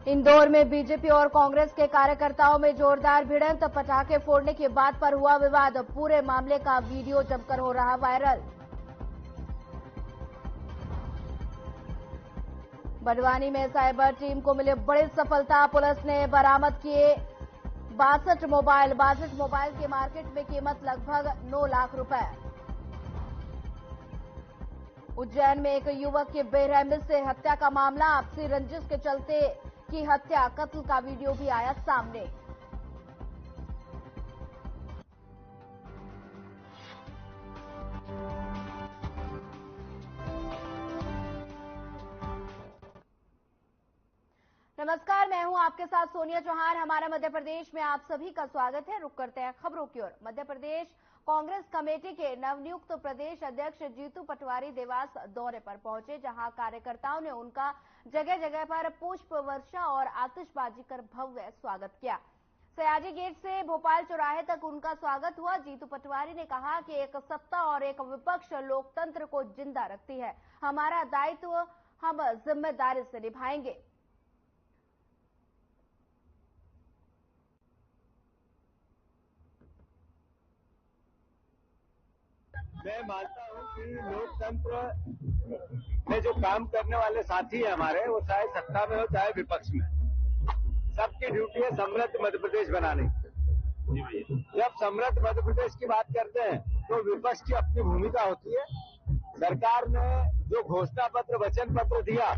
इंदौर में बीजेपी और कांग्रेस के कार्यकर्ताओं में जोरदार भिड़ंत, पटाखे फोड़ने की बात पर हुआ विवाद। पूरे मामले का वीडियो जमकर हो रहा वायरल। बड़वानी में साइबर टीम को मिली बड़ी सफलता, पुलिस ने बरामद किए 62 मोबाइल की मार्केट में कीमत लगभग 9 लाख रुपए। उज्जैन में एक युवक की बेरहमी से हत्या का मामला, आपसी रंजिश के चलते की हत्या, कत्ल का वीडियो भी आया सामने। नमस्कार, मैं हूं आपके साथ सोनिया चौहान। हमारा मध्य प्रदेश में आप सभी का स्वागत है। रुक करते हैं खबरों की ओर। मध्य प्रदेश कांग्रेस कमेटी के नवनियुक्त प्रदेश अध्यक्ष जीतू पटवारी देवास दौरे पर पहुंचे, जहां कार्यकर्ताओं ने उनका जगह जगह पर पुष्प वर्षा और आतिशबाजी कर भव्य स्वागत किया। सयाजी गेट से भोपाल चौराहे तक उनका स्वागत हुआ। जीतू पटवारी ने कहा कि एक सत्ता और एक विपक्ष लोकतंत्र को जिंदा रखती है। हमारा दायित्व हम जिम्मेदारी से निभाएंगे। मैं मानता हूं कि लोकतंत्र में जो काम करने वाले साथी हैं हमारे, वो चाहे सत्ता में हो चाहे विपक्ष में, सबकी ड्यूटी है समृद्ध मध्य प्रदेश बनाने की। जब समृद्ध मध्य प्रदेश की बात करते हैं तो विपक्ष की अपनी भूमिका होती है। सरकार ने जो घोषणा पत्र, वचन पत्र दिया,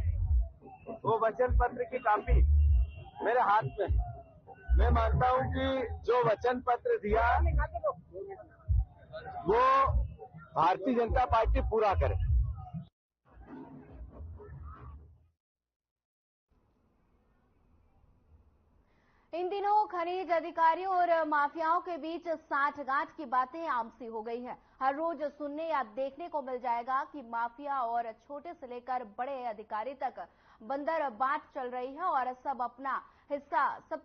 वो वचन पत्र की कॉपी मेरे हाथ में है। मैं मानता हूं कि जो वचन पत्र दिया वो भारतीय जनता पार्टी पूरा करे। इन दिनों खनिज अधिकारियों और माफियाओं के बीच साठगांठ की बातें आम सी हो गई हैं। हर रोज सुनने या देखने को मिल जाएगा कि माफिया और छोटे से लेकर बड़े अधिकारी तक बंदर बांट चल रही है और सब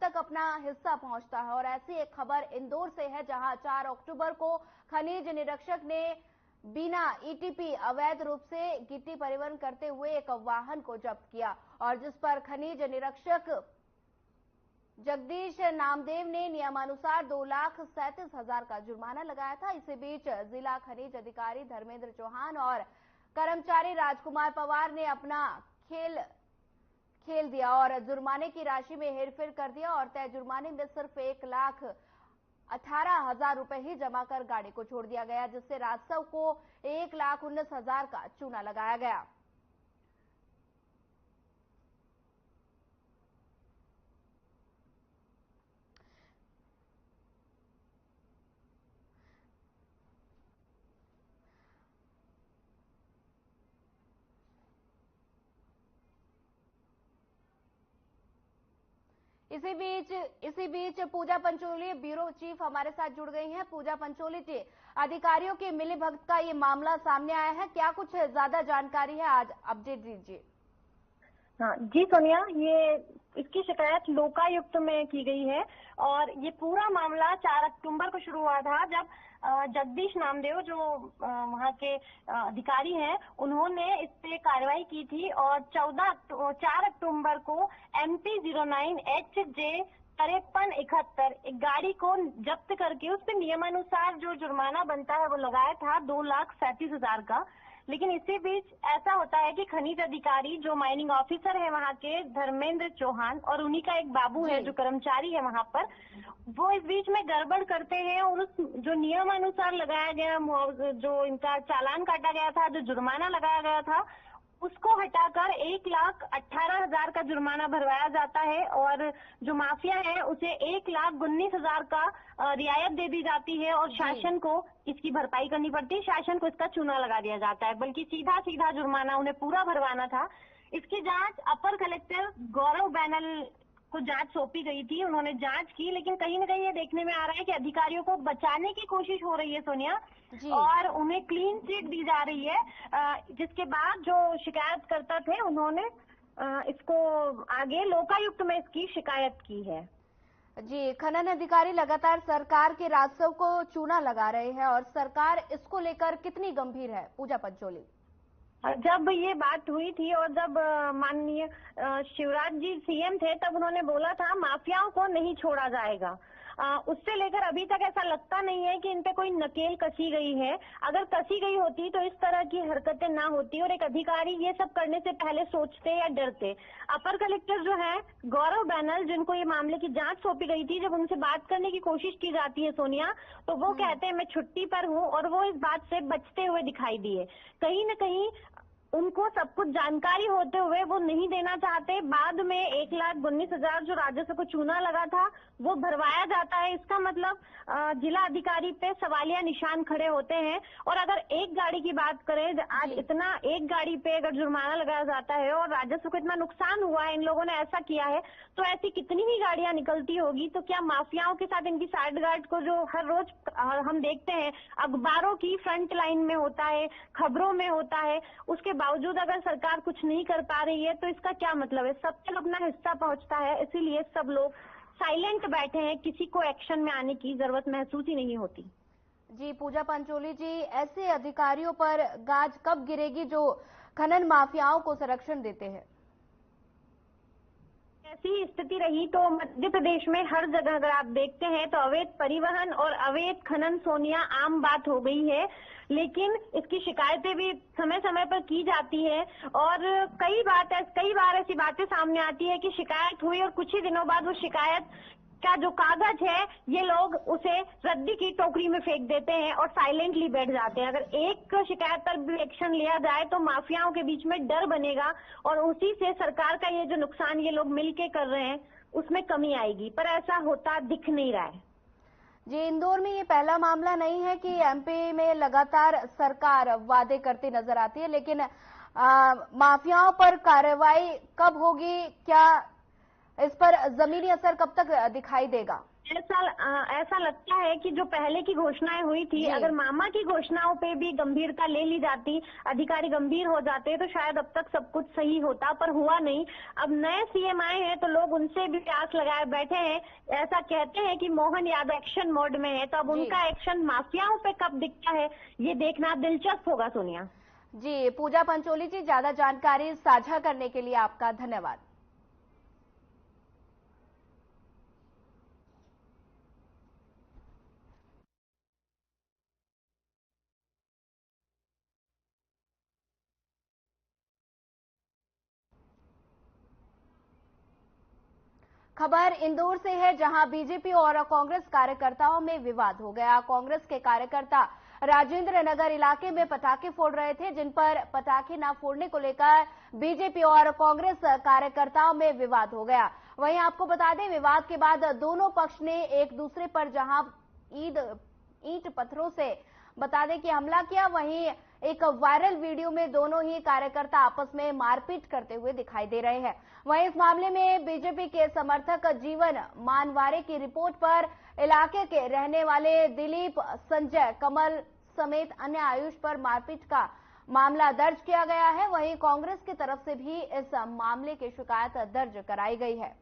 तक अपना हिस्सा पहुंचता है। और ऐसी एक खबर इंदौर से है, जहां 4 अक्टूबर को खनिज निरीक्षक ने बिना ईटीपी अवैध रूप से गिट्टी परिवहन करते हुए एक वाहन को जब्त किया, और जिस पर खनिज निरीक्षक जगदीश नामदेव ने नियमानुसार 2,37,000 का जुर्माना लगाया था। इसी बीच जिला खनिज अधिकारी धर्मेंद्र चौहान और कर्मचारी राजकुमार पवार ने अपना खेल दिया और जुर्माने की राशि में हेरफेर कर दिया और तय जुर्माने में सिर्फ 1,18,000 रुपए ही जमा कर गाड़ी को छोड़ दिया गया, जिससे राजस्व को 1,19,000 का चूना लगाया गया। इसी बीच पूजा पंचोली ब्यूरो चीफ हमारे साथ जुड़ गई हैं। पूजा पंचोली जी, अधिकारियों की मिलीभगत का ये मामला सामने आया है, क्या कुछ ज्यादा जानकारी है, आज अपडेट दीजिए। हाँ जी सोनिया, इसकी शिकायत लोकायुक्त में की गई है और ये पूरा मामला 4 अक्टूबर को शुरू हुआ था, जब जगदीश नामदेव जो वहाँ के अधिकारी हैं, उन्होंने इस पे कार्रवाई की थी और 4 अक्टूबर को MP 09HJ 5371 एक गाड़ी को जब्त करके उस पे नियमानुसार जो जुर्माना बनता है वो लगाया था 2,37,000 का। लेकिन इसी बीच ऐसा होता है कि खनिज अधिकारी जो माइनिंग ऑफिसर है वहाँ के धर्मेंद्र चौहान और उन्हीं का एक बाबू है जो कर्मचारी है वहाँ पर, वो इस बीच में गड़बड़ करते हैं और उस जो नियमानुसार लगाया गया, जो इनका चालान काटा गया था, जो जुर्माना लगाया गया था, उसको हटाकर 1,18,000 का जुर्माना भरवाया जाता है और जो माफिया है उसे 1,19,000 का रियायत दे दी जाती है और शासन को इसकी भरपाई करनी पड़ती है। शासन को इसका चूना लगा दिया जाता है, बल्कि सीधा जुर्माना उन्हें पूरा भरवाना था। इसकी जांच अपर कलेक्टर गौरव बैनल को जांच सौंपी गई थी। उन्होंने जांच की, लेकिन कहीं न कहीं ये देखने में आ रहा है कि अधिकारियों को बचाने की कोशिश हो रही है सोनिया, और उन्हें क्लीन चिट दी जा रही है, जिसके बाद जो शिकायतकर्ता थे उन्होंने इसको आगे लोकायुक्त में इसकी शिकायत की है। जी, खनन अधिकारी लगातार सरकार के राजस्व को चूना लगा रहे हैं और सरकार इसको लेकर कितनी गंभीर है, पूजा पंचोली? जब ये बात हुई थी और जब माननीय शिवराज जी सीएम थे, तब उन्होंने बोला था माफियाओं को नहीं छोड़ा जाएगा। उससे लेकर अभी तक ऐसा लगता नहीं है कि इन पे कोई नकेल कसी गई है। अगर कसी गई होती तो इस तरह की हरकतें ना होती और एक अधिकारी ये सब करने से पहले सोचते या डरते। अपर कलेक्टर जो है गौरव बैनल, जिनको ये मामले की जांच सौंपी गई थी, जब उनसे बात करने की कोशिश की जाती है सोनिया, तो वो कहते हैं मैं छुट्टी पर हूँ, और वो इस बात से बचते हुए दिखाई दिए। कहीं न कहीं उनको सब कुछ जानकारी होते हुए वो नहीं देना चाहते। बाद में 1,19,000 जो राजस्व को चूना लगा था वो भरवाया जाता है। इसका मतलब जिला अधिकारी पे सवालिया निशान खड़े होते हैं। और अगर एक गाड़ी की बात करें, आज इतना एक गाड़ी पे अगर जुर्माना लगाया जाता है और राजस्व को इतना नुकसान हुआ है, इन लोगों ने ऐसा किया है, तो ऐसी कितनी ही गाड़ियां निकलती होगी। तो क्या माफियाओं के साथ इनकी साठगांठ को जो हर रोज हम देखते हैं अखबारों की फ्रंट लाइन में होता है, खबरों में होता है, उसके बावजूद अगर सरकार कुछ नहीं कर पा रही है तो इसका क्या मतलब है? सब तक अपना हिस्सा पहुंचता है, इसीलिए सब लोग साइलेंट बैठे हैं, किसी को एक्शन में आने की जरूरत महसूस ही नहीं होती। जी पूजा पंचोली जी, ऐसे अधिकारियों पर गाज कब गिरेगी जो खनन माफियाओं को संरक्षण देते हैं? ऐसी स्थिति रही तो मध्य प्रदेश में हर जगह अगर आप देखते हैं तो अवैध परिवहन और अवैध खनन सोनिया आम बात हो गई है। लेकिन इसकी शिकायतें भी समय समय पर की जाती है और कई बार ऐसी बातें सामने आती है कि शिकायत हुई और कुछ ही दिनों बाद वो शिकायत का जो कागज है ये लोग उसे रद्दी की टोकरी में फेंक देते हैं और साइलेंटली बैठ जाते हैं। अगर एक शिकायत पर भी एक्शन लिया जाए तो माफियाओं के बीच में डर बनेगा और उसी से सरकार का ये जो नुकसान ये लोग मिलके कर रहे हैं उसमें कमी आएगी, पर ऐसा होता दिख नहीं रहा है। जी, इंदौर में ये पहला मामला नहीं है कि एमपी में लगातार सरकार वादे करती नजर आती है, लेकिन माफियाओं पर कार्रवाई कब होगी, क्या इस पर जमीनी असर कब तक दिखाई देगा? ऐसा लगता है कि जो पहले की घोषणाएं हुई थी, अगर मामा की घोषणाओं पे भी गंभीरता ले ली जाती, अधिकारी गंभीर हो जाते, तो शायद अब तक सब कुछ सही होता, पर हुआ नहीं। अब नए सीएम आए हैं तो लोग उनसे भी आस लगाए बैठे हैं। ऐसा कहते हैं कि मोहन यादव एक्शन मोड में है, तो अब उनका एक्शन माफियाओं पे कब दिखता है ये देखना दिलचस्प होगा। सोनिया जी, पूजा पंचोली जी, ज्यादा जानकारी साझा करने के लिए आपका धन्यवाद। खबर इंदौर से है, जहां बीजेपी और कांग्रेस कार्यकर्ताओं में विवाद हो गया। कांग्रेस के कार्यकर्ता राजेंद्र नगर इलाके में पटाखे फोड़ रहे थे, जिन पर पटाखे न फोड़ने को लेकर बीजेपी और कांग्रेस कार्यकर्ताओं में विवाद हो गया। वहीं आपको बता दें, विवाद के बाद दोनों पक्ष ने एक दूसरे पर जहां ईंट पत्थरों से बता दें कि हमला किया, वहीं एक वायरल वीडियो में दोनों ही कार्यकर्ता आपस में मारपीट करते हुए दिखाई दे रहे हैं। वहीं इस मामले में बीजेपी के समर्थक जीवन मानवारे की रिपोर्ट पर इलाके के रहने वाले दिलीप, संजय, कमल समेत अन्य आयुष पर मारपीट का मामला दर्ज किया गया है। वहीं कांग्रेस की तरफ से भी इस मामले की शिकायत दर्ज कराई गई है।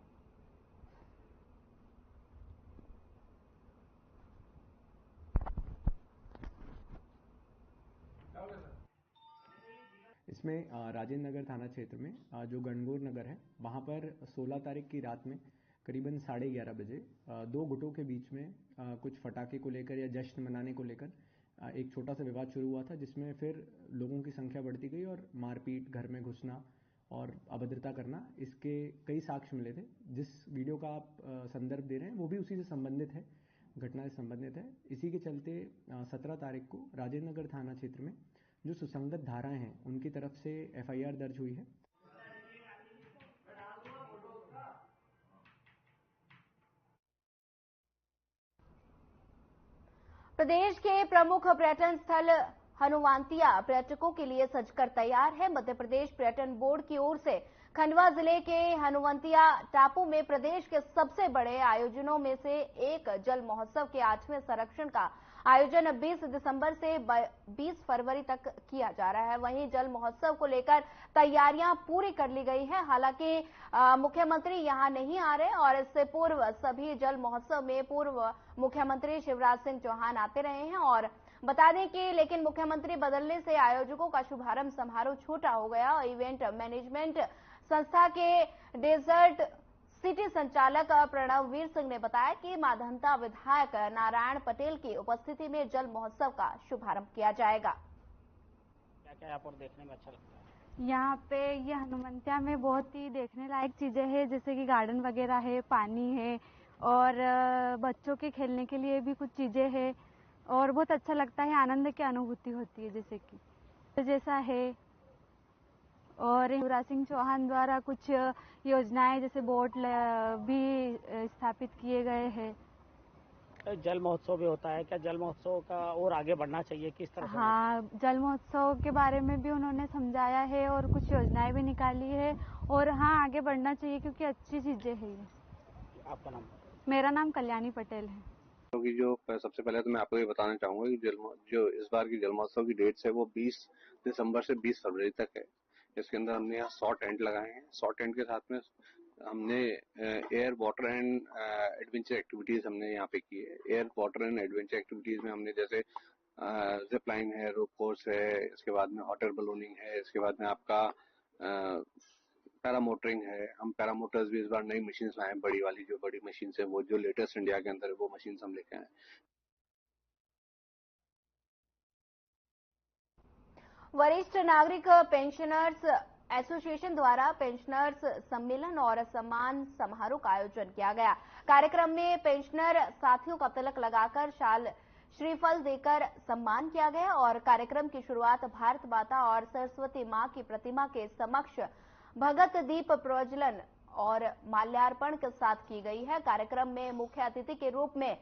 इसमें राजेंद्र नगर थाना क्षेत्र में जो गणगौर नगर है, वहाँ पर 16 तारीख की रात में करीबन 11:30 बजे दो गुटों के बीच में कुछ फटाके को लेकर या जश्न मनाने को लेकर एक छोटा सा विवाद शुरू हुआ था, जिसमें फिर लोगों की संख्या बढ़ती गई और मारपीट, घर में घुसना और अभद्रता करना, इसके कई साक्ष्य मिले थे। जिस वीडियो का आप संदर्भ दे रहे हैं वो भी उसी से संबंधित है, घटना से संबंधित है। इसी के चलते 17 तारीख को राजेंद्र नगर थाना क्षेत्र में जो सुसंगत धाराएं हैं उनकी तरफ से एफआईआर दर्ज हुई है। प्रदेश के प्रमुख पर्यटन स्थल हनुवंतिया पर्यटकों के लिए सजकर तैयार है। मध्य प्रदेश पर्यटन बोर्ड की ओर से खंडवा जिले के हनुवंतिया टापू में प्रदेश के सबसे बड़े आयोजनों में से एक जल महोत्सव के 8वें संरक्षण का आयोजन 20 दिसंबर से 20 फरवरी तक किया जा रहा है। वहीं जल महोत्सव को लेकर तैयारियां पूरी कर ली गई है। हालांकि मुख्यमंत्री यहां नहीं आ रहे और इससे पूर्व सभी जल महोत्सव में पूर्व मुख्यमंत्री शिवराज सिंह चौहान आते रहे हैं और बता दें कि लेकिन मुख्यमंत्री बदलने से आयोजकों का शुभारंभ समारोह छोटा हो गया और इवेंट मैनेजमेंट संस्था के डेजर्ट सिटी संचालक प्रणववीर सिंह ने बताया कि माधवता विधायक नारायण पटेल की उपस्थिति में जल महोत्सव का शुभारंभ किया जाएगा। क्या क्या यहाँ पर देखने में अच्छा लगता है? यहाँ पे ये हनुमंतिया में बहुत ही देखने लायक चीजें हैं, जैसे कि गार्डन वगैरह है, पानी है और बच्चों के खेलने के लिए भी कुछ चीजें हैं और बहुत अच्छा लगता है, आनंद की अनुभूति होती है जैसे कि तो जैसा है। और युवराज सिंह चौहान द्वारा कुछ योजनाएं जैसे बोट भी स्थापित किए गए हैं। जल महोत्सव भी होता है, क्या जल महोत्सव का और आगे बढ़ना चाहिए, किस तरह से? हाँ, जल महोत्सव के बारे में भी उन्होंने समझाया है और कुछ योजनाएं भी निकाली है और हाँ आगे बढ़ना चाहिए क्योंकि अच्छी चीजें हैं ये। आपका नाम? मेरा नाम कल्याणी पटेल है। क्योंकि जो सबसे पहले तो मैं आपको ये बताना चाहूंगा कि जो इस बार की जल महोत्सव की डेट्स है वो 20 दिसंबर से 20 फरवरी तक है। इसके अंदर हमने यहाँ 100 टेंट लगाए हैं। 100 टेंट के साथ में हमने air water and adventure activities हमने यहाँ पे की है। Air water and adventure activities में हमने जैसे जिप लाइन है, रोप कोर्स है, इसके बाद में हॉट एयर बलूनिंग है, इसके बाद में आपका पैरा मोटरिंग है। हम पैरा मोटर्स भी इस बार नई मशीन लाए हैं, बड़ी वाली जो बड़ी मशीन है वो जो लेटेस्ट इंडिया के अंदर है वो मशीन हम लेके आए। वरिष्ठ नागरिक पेंशनर्स एसोसिएशन द्वारा पेंशनर्स सम्मेलन और सम्मान समारोह का आयोजन किया गया। कार्यक्रम में पेंशनर साथियों का तिलक लगाकर शाल श्रीफल देकर सम्मान किया गया और कार्यक्रम की शुरुआत भारत माता और सरस्वती मां की प्रतिमा के समक्ष भगत दीप प्रज्वलन और माल्यार्पण के साथ की गई है। कार्यक्रम में मुख्य अतिथि के रूप में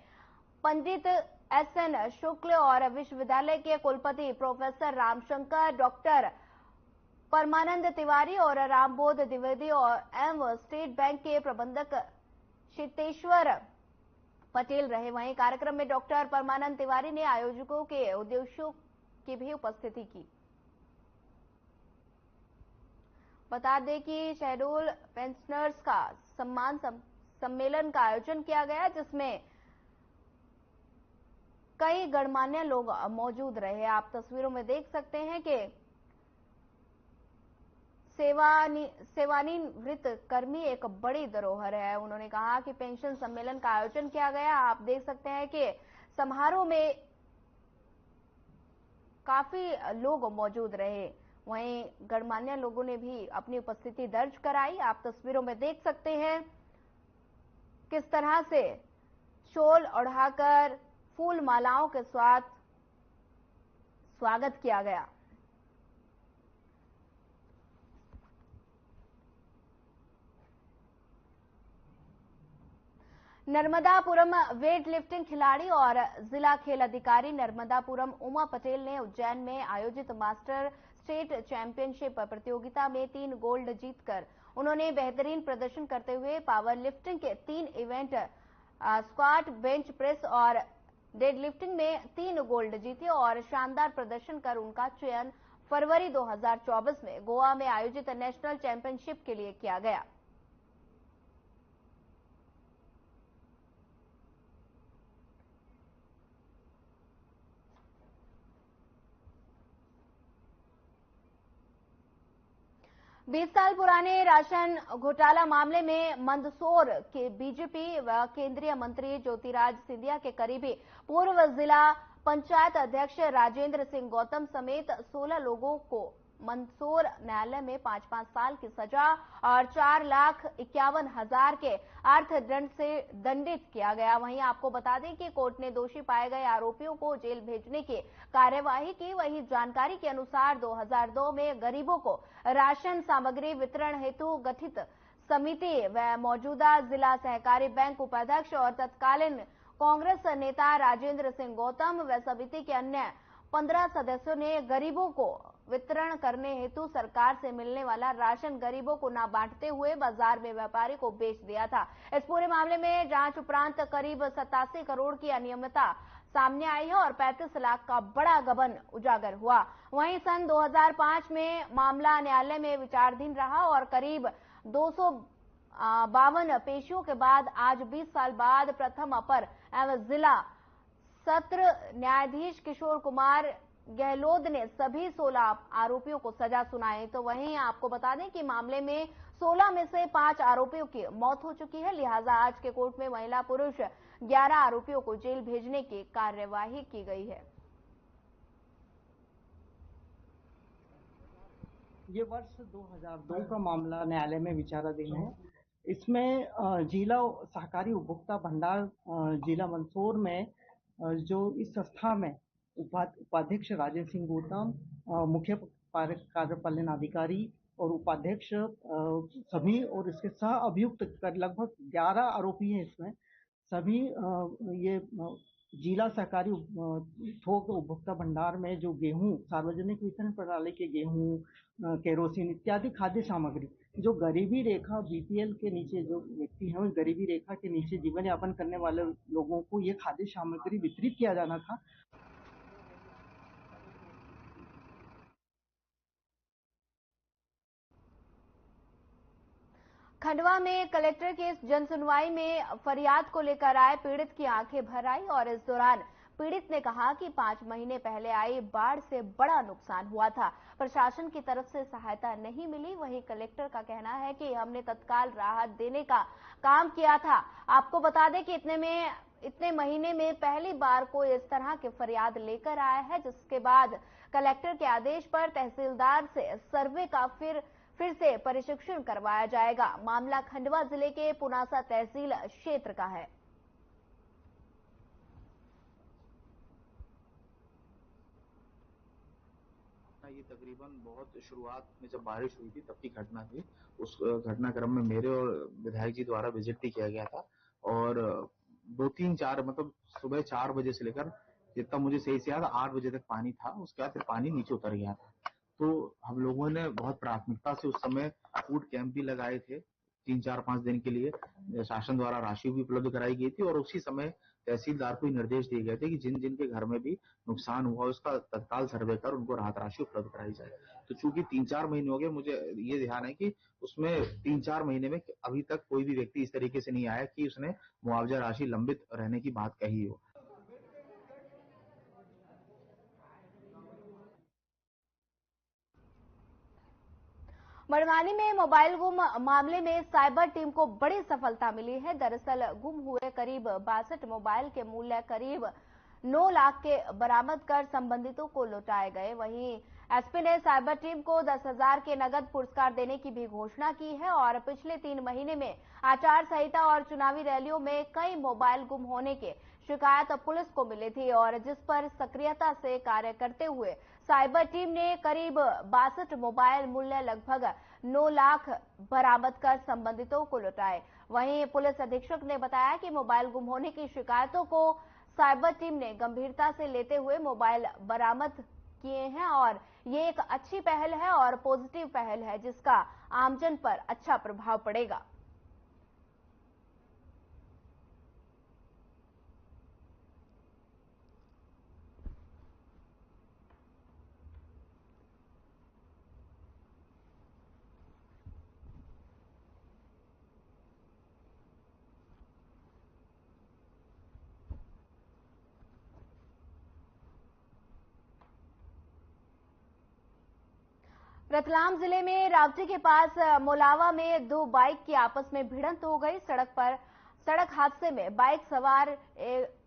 पंडित एसएन शुक्ल और विश्वविद्यालय के कुलपति प्रोफेसर रामशंकर, डॉक्टर परमानंद तिवारी और रामबोध द्विवेदी और एवं स्टेट बैंक के प्रबंधक शीतेश्वर पटेल रहे। वहीं कार्यक्रम में डॉक्टर परमानंद तिवारी ने आयोजकों के उद्देश्यों की भी उपस्थिति की। बता दें कि शेड्यूल पेंशनर्स का सम्मान सम्मेलन का आयोजन किया गया जिसमें कई गणमान्य लोग मौजूद रहे। आप तस्वीरों में देख सकते हैं कि सेवानिवृत्त कर्मी एक बड़ी धरोहर है। उन्होंने कहा कि पेंशन सम्मेलन का आयोजन किया गया। आप देख सकते हैं कि समारोह में काफी लोग मौजूद रहे। वहीं गणमान्य लोगों ने भी अपनी उपस्थिति दर्ज कराई। आप तस्वीरों में देख सकते हैं किस तरह से शॉल ओढ़ाकर फूल मालाओं के साथ स्वागत किया गया। नर्मदापुरम वेट लिफ्टिंग खिलाड़ी और जिला खेल अधिकारी नर्मदापुरम उमा पटेल ने उज्जैन में आयोजित मास्टर स्टेट चैंपियनशिप प्रतियोगिता में 3 गोल्ड जीतकर उन्होंने बेहतरीन प्रदर्शन करते हुए पावर लिफ्टिंग के 3 इवेंट स्क्वाट, बेंच प्रेस और डेड लिफ्टिंग में 3 गोल्ड जीते और शानदार प्रदर्शन कर उनका चयन फरवरी 2024 में गोवा में आयोजित नेशनल चैंपियनशिप के लिए किया गया। बीस साल पुराने राशन घोटाला मामले में मंदसौर के बीजेपी व केंद्रीय मंत्री ज्योतिराज सिंधिया के करीबी पूर्व जिला पंचायत अध्यक्ष राजेंद्र सिंह गौतम समेत 16 लोगों को मंदसौर न्यायालय में 5-5 साल की सजा और 4,51,000 के अर्थदंड से दंडित किया गया। वहीं आपको बता दें कि कोर्ट ने दोषी पाए गए आरोपियों को जेल भेजने की कार्यवाही की। वहीं जानकारी के अनुसार 2002 में गरीबों को राशन सामग्री वितरण हेतु गठित समिति व मौजूदा जिला सहकारी बैंक उपाध्यक्ष और तत्कालीन कांग्रेस नेता राजेंद्र सिंह गौतम व समिति के अन्य 15 सदस्यों ने गरीबों को वितरण करने हेतु सरकार से मिलने वाला राशन गरीबों को न बांटते हुए बाजार में व्यापारी को बेच दिया था। इस पूरे मामले में जांच उपरांत करीब 87 करोड़ की अनियमितता सामने आई है और 35 लाख का बड़ा गबन उजागर हुआ। वहीं सन 2005 में मामला न्यायालय में विचाराधीन रहा और करीब 252 पेशियों के बाद आज 20 साल बाद प्रथम अपर एवं जिला सत्र न्यायाधीश किशोर कुमार गहलोत ने सभी 16 आरोपियों को सजा सुनाई। तो वहीं आपको बता दें कि मामले में 16 में से 5 आरोपियों की मौत हो चुकी है, लिहाजा आज के कोर्ट में महिला पुरुष 11 आरोपियों को जेल भेजने की कार्यवाही की गई है। ये वर्ष 2002 का मामला न्यायालय में विचाराधीन है। इसमें जिला सहकारी उपभोक्ता भंडार जिला मंदसौर में जो इस संस्था में उपाध्यक्ष राजेश सिंह गौतम, मुख्य कार्यपालन अधिकारी और उपाध्यक्ष सभी और इसके सह अभियुक्त कर लगभग 11 आरोपी हैं। इसमें सभी ये जिला सहकारी थोक उपभोक्ता भंडार में जो गेहूं, सार्वजनिक वितरण प्रणाली के गेहूं, केरोसिन इत्यादि खाद्य सामग्री जो गरीबी रेखा बीपीएल के नीचे जो व्यक्ति हैं, उस गरीबी रेखा के नीचे जीवन यापन करने वाले लोगों को ये खाद्य सामग्री वितरित किया जाना था। खंडवा में कलेक्टर के इस जनसुनवाई में फरियाद को लेकर आए पीड़ित की आंखें भर आई और इस दौरान पीड़ित ने कहा कि 5 महीने पहले आई बाढ़ से बड़ा नुकसान हुआ था, प्रशासन की तरफ से सहायता नहीं मिली। वहीं कलेक्टर का कहना है कि हमने तत्काल राहत देने का काम किया था। आपको बता दें कि इतने महीने में पहली बार कोई इस तरह की फरियाद लेकर आया है, जिसके बाद कलेक्टर के आदेश पर तहसीलदार से सर्वे का फिर से प्रशिक्षण करवाया जाएगा। मामला खंडवा जिले के पुनासा तहसील क्षेत्र का है। ये तकरीबन बहुत शुरुआत में जब बारिश हुई थी तब की घटना थी। उस घटनाक्रम में मेरे और विधायक जी द्वारा विजिट भी किया गया था और 2-3-4 मतलब सुबह 4 बजे से लेकर जितना मुझे सही से याद 8 बजे तक पानी था। उसके बाद फिर पानी नीचे उतर गया था। तो हम लोगों ने बहुत प्राथमिकता से उस समय फूड कैंप भी लगाए थे 3-4-5 दिन के लिए। शासन द्वारा राशि भी उपलब्ध कराई गई थी और उसी समय तहसीलदार को निर्देश दिए गए थे कि जिन जिन के घर में भी नुकसान हुआ उसका तत्काल सर्वे कर उनको राहत राशि उपलब्ध कराई जाए। तो चूंकि 3-4 महीने हो गए, मुझे ये ध्यान है कि उसमें 3-4 महीने में अभी तक कोई भी व्यक्ति इस तरीके से नहीं आया कि उसने मुआवजा राशि लंबित रहने की बात कही हो। मड़वानी में मोबाइल गुम मामले में साइबर टीम को बड़ी सफलता मिली है। दरअसल गुम हुए करीब 62 मोबाइल के मूल्य करीब 9 लाख के बरामद कर संबंधितों को लौटाए गए। वहीं एसपी ने साइबर टीम को 10,000 के नगद पुरस्कार देने की भी घोषणा की है और पिछले 3 महीने में आचार संहिता और चुनावी रैलियों में कई मोबाइल गुम होने के शिकायत पुलिस को मिली थी और जिस पर सक्रियता से कार्य करते हुए साइबर टीम ने करीब 62 मोबाइल मूल्य लगभग 9 लाख बरामद कर संबंधितों को लौटाए। वहीं पुलिस अधीक्षक ने बताया कि मोबाइल गुम होने की शिकायतों को साइबर टीम ने गंभीरता से लेते हुए मोबाइल बरामद किए हैं और ये एक अच्छी पहल है और पॉजिटिव पहल है जिसका आमजन पर अच्छा प्रभाव पड़ेगा। रतलाम जिले में रावटी के पास मोलावा में 2 बाइक की आपस में भिड़ंत हो गई। सड़क हादसे में बाइक सवार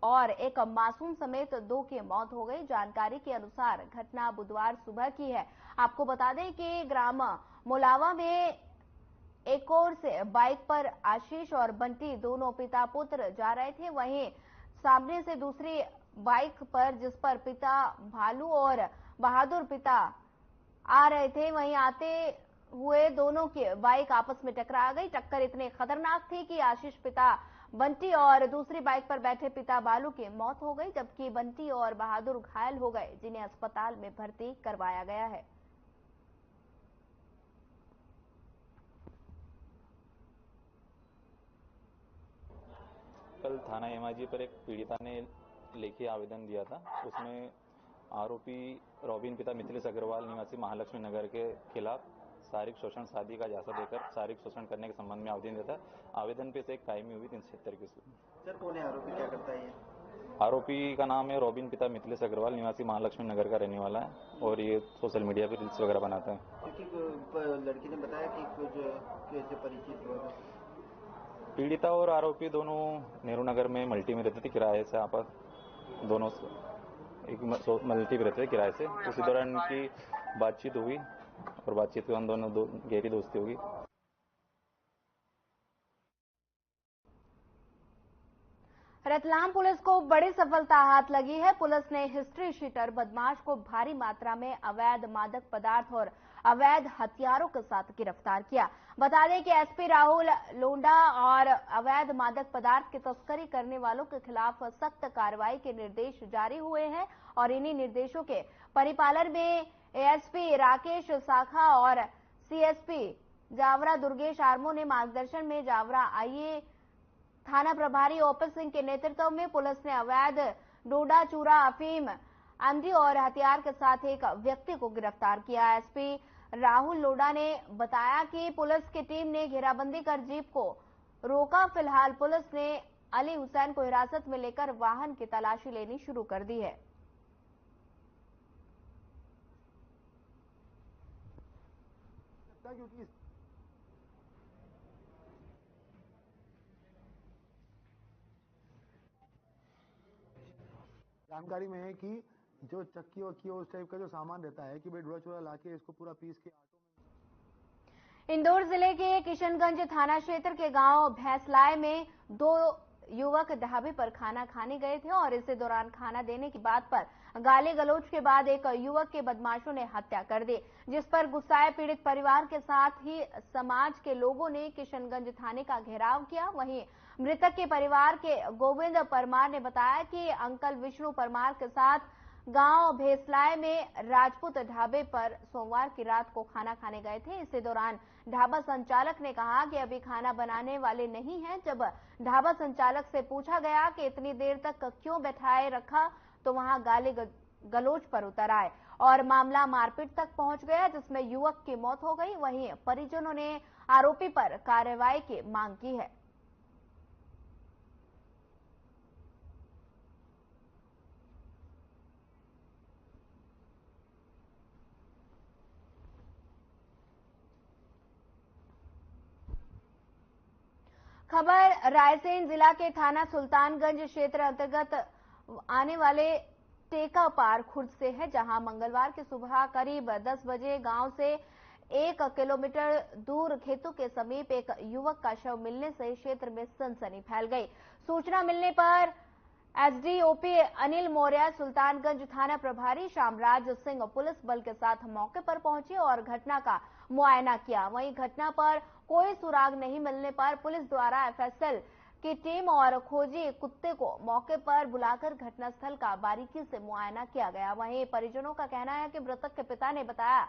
और एक मासूम समेत 2 की मौत हो गई। जानकारी के अनुसार घटना बुधवार सुबह की है। आपको बता दें कि ग्राम मोलावा में एक ओर से बाइक पर आशीष और बंटी दोनों पिता पुत्र जा रहे थे, वहीं सामने से दूसरी बाइक पर जिस पर पिता भालू और बहादुर पिता आ रहे थे, वहीं आते हुए दोनों की बाइक आपस में टकरा गई। टक्कर इतनी खतरनाक थी कि आशीष पिता बंटी और दूसरी बाइक पर बैठे पिता बालू की मौत हो गई, जबकि बंटी और बहादुर घायल हो गए, जिन्हें अस्पताल में भर्ती करवाया गया है। कल थाना एमआईजी पर एक पीड़िता ने लेखी आवेदन दिया था। उसमें आरोपी रॉबिन पिता मिथिलेश अग्रवाल निवासी महालक्ष्मी नगर के खिलाफ शारीरिक शोषण शादी का जायजा देकर शारीरिक शोषण करने के संबंध में आवेदन दिया था। आवेदन पे से एक कायमी हुई 376 की। सर कौन है आरोपी, क्या करता है ये? आरोपी का नाम है रॉबिन पिता मिथिलेश अग्रवाल, निवासी महालक्ष्मी नगर का रहने वाला है और ये सोशल मीडिया पे रील्स वगैरह बनाता है। लड़की ने बताया कि कुछ कैसे परिचित हुआ। पीड़िता और आरोपी दोनों नेहरू नगर में मल्टी में रहते थे किराए से, आपस दोनों एक मल्टी में रहते थे किराए से। उसी दौरान उनकी बातचीत हुई और बातचीत के दोनों गहरी दोस्ती होगी। रतलाम पुलिस को बड़ी सफलता हाथ लगी है। पुलिस ने हिस्ट्री शीटर बदमाश को भारी मात्रा में अवैध मादक पदार्थ और अवैध हथियारों के साथ गिरफ्तार किया। बता दें कि एसपी राहुल लोंडा और अवैध मादक पदार्थ की तस्करी करने वालों के खिलाफ सख्त कार्रवाई के निर्देश जारी हुए हैं और इन्हीं निर्देशों के परिपालन में एएसपी राकेश साखा और सीएसपी जावरा दुर्गेश आर्मो ने मार्गदर्शन में जावरा आईए थाना प्रभारी ओपी सिंह के नेतृत्व में पुलिस ने अवैध डोडा चूरा अफीम एमडी और हथियार के साथ एक व्यक्ति को गिरफ्तार किया। एसपी राहुल लोडा ने बताया कि पुलिस की टीम ने घेराबंदी कर जीप को रोका। फिलहाल पुलिस ने अली हुसैन को हिरासत में लेकर वाहन की तलाशी लेनी शुरू कर दी है। जानकारी में है कि जो चक्की वक्की उस टाइप का जो सामान रहता है कि भाई डोरा चोरा लाके इसको पूरा पीस के इंदौर जिले के किशनगंज थाना क्षेत्र के गांव भैंसलाय में दो युवक ढाबे पर खाना खाने गए थे और इसी दौरान खाना देने की बात पर गाली गलौज के बाद एक युवक के बदमाशों ने हत्या कर दी, जिस पर गुस्साए पीड़ित परिवार के साथ ही समाज के लोगों ने किशनगंज थाने का घेराव किया। वहीं मृतक के परिवार के गोविंद परमार ने बताया कि अंकल विष्णु परमार के साथ गांव भेसलाय में राजपूत ढाबे पर सोमवार की रात को खाना खाने गए थे। इसी दौरान ढाबा संचालक ने कहा कि अभी खाना बनाने वाले नहीं हैं। जब ढाबा संचालक से पूछा गया कि इतनी देर तक क्यों बैठाए रखा, तो वहां गाली गलौज पर उतर आए और मामला मारपीट तक पहुंच गया, जिसमें युवक की मौत हो गई। वहीं परिजनों ने आरोपी पर कार्रवाई की मांग की है। खबर रायसेन जिला के थाना सुल्तानगंज क्षेत्र अंतर्गत आने वाले टेकापार खुर्द से है, जहां मंगलवार की सुबह करीब 10 बजे गांव से 1 किलोमीटर दूर खेतों के समीप एक युवक का शव मिलने से क्षेत्र में सनसनी फैल गई। सूचना मिलने पर एसडीओपी अनिल मौर्य, सुल्तानगंज थाना प्रभारी शामराज सिंह पुलिस बल के साथ मौके पर पहुंचे और घटना का मुआयना किया। वहीं घटना पर कोई सुराग नहीं मिलने पर पुलिस द्वारा एफएसएल की टीम और खोजी कुत्ते को मौके पर बुलाकर घटनास्थल का बारीकी से मुआयना किया गया। वहीं परिजनों का कहना है कि मृतक के पिता ने बताया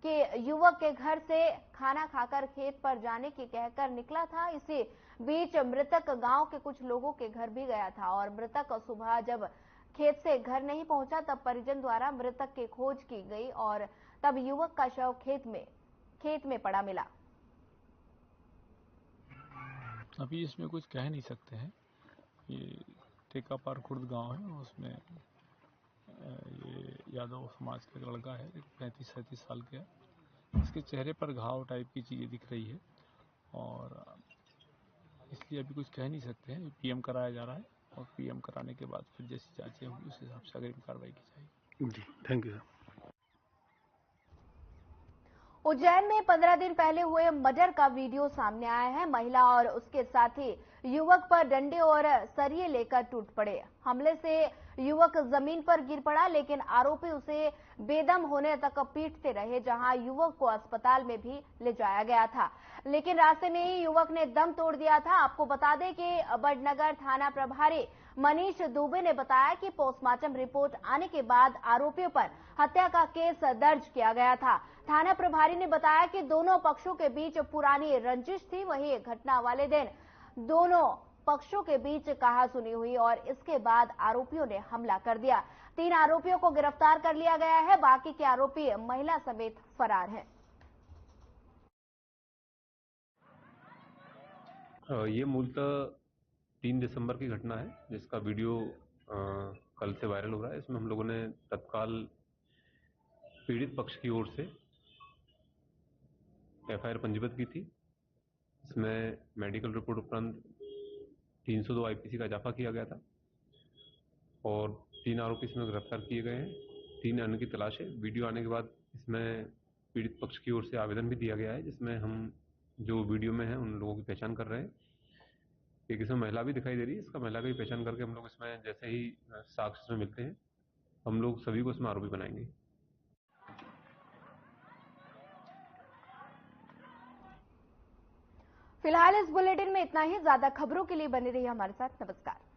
कि युवक के घर से खाना खाकर खेत पर जाने की कहकर निकला था। इसी बीच मृतक गांव के कुछ लोगों के घर भी गया था और मृतक सुबह जब खेत से घर नहीं पहुंचा तब परिजन द्वारा मृतक की खोज की गई और तब युवक का शव खेत में पड़ा मिला। अभी इसमें कुछ कह नहीं सकते हैं। ये टेकापार खुर्द गांव है, उसमें ये यादव समाज का एक लड़का है, 35-37 साल का है। इसके चेहरे पर घाव टाइप की चीजें दिख रही है और इसलिए अभी कुछ कह नहीं सकते हैं। पीएम कराया जा रहा है और पीएम कराने के बाद फिर जैसी जांचें होंगी उस हिसाब से अग्रिम कार्रवाई की जाएगी। जी, थैंक यू। उज्जैन में 15 दिन पहले हुए मर्डर का वीडियो सामने आया है। महिला और उसके साथी युवक पर डंडे और सरिये लेकर टूट पड़े। हमले से युवक जमीन पर गिर पड़ा, लेकिन आरोपी उसे बेदम होने तक पीटते रहे, जहां युवक को अस्पताल में भी ले जाया गया था, लेकिन रास्ते में ही युवक ने दम तोड़ दिया था। आपको बता दें कि बड़नगर थाना प्रभारी मनीष दुबे ने बताया कि पोस्टमार्टम रिपोर्ट आने के बाद आरोपियों पर हत्या का केस दर्ज किया गया था। थाना प्रभारी ने बताया कि दोनों पक्षों के बीच पुरानी रंजिश थी। वहीं घटना वाले दिन दोनों पक्षों के बीच कहासुनी हुई और इसके बाद आरोपियों ने हमला कर दिया। 3 आरोपियों को गिरफ्तार कर लिया गया है। बाकी के आरोपी महिला समेत फरार हैं। ये मूलतः 3 दिसंबर की घटना है, जिसका वीडियो कल से वायरल हो रहा है। इसमें हम लोगों ने तत्काल पीड़ित पक्ष की ओर से एफआईआर पंजीबद्ध की थी। इसमें मेडिकल रिपोर्ट उपरांत 302 आईपीसी का इजाफा किया गया था और 3 आरोपी इसमें गिरफ्तार किए गए हैं। 3 अन्य की तलाश है। वीडियो आने के बाद इसमें पीड़ित पक्ष की ओर से आवेदन भी दिया गया है, जिसमें हम जो वीडियो में हैं उन लोगों की पहचान कर रहे हैं। एक इसमें महिला भी दिखाई दे रही है। इसका महिला की पहचान करके हम लोग इसमें जैसे ही साक्ष्य इसमें मिलते हैं हम लोग सभी को इसमें आरोपी बनाएंगे। फिलहाल इस बुलेटिन में इतना ही। ज्यादा खबरों के लिए बने रहिए हमारे साथ। नमस्कार।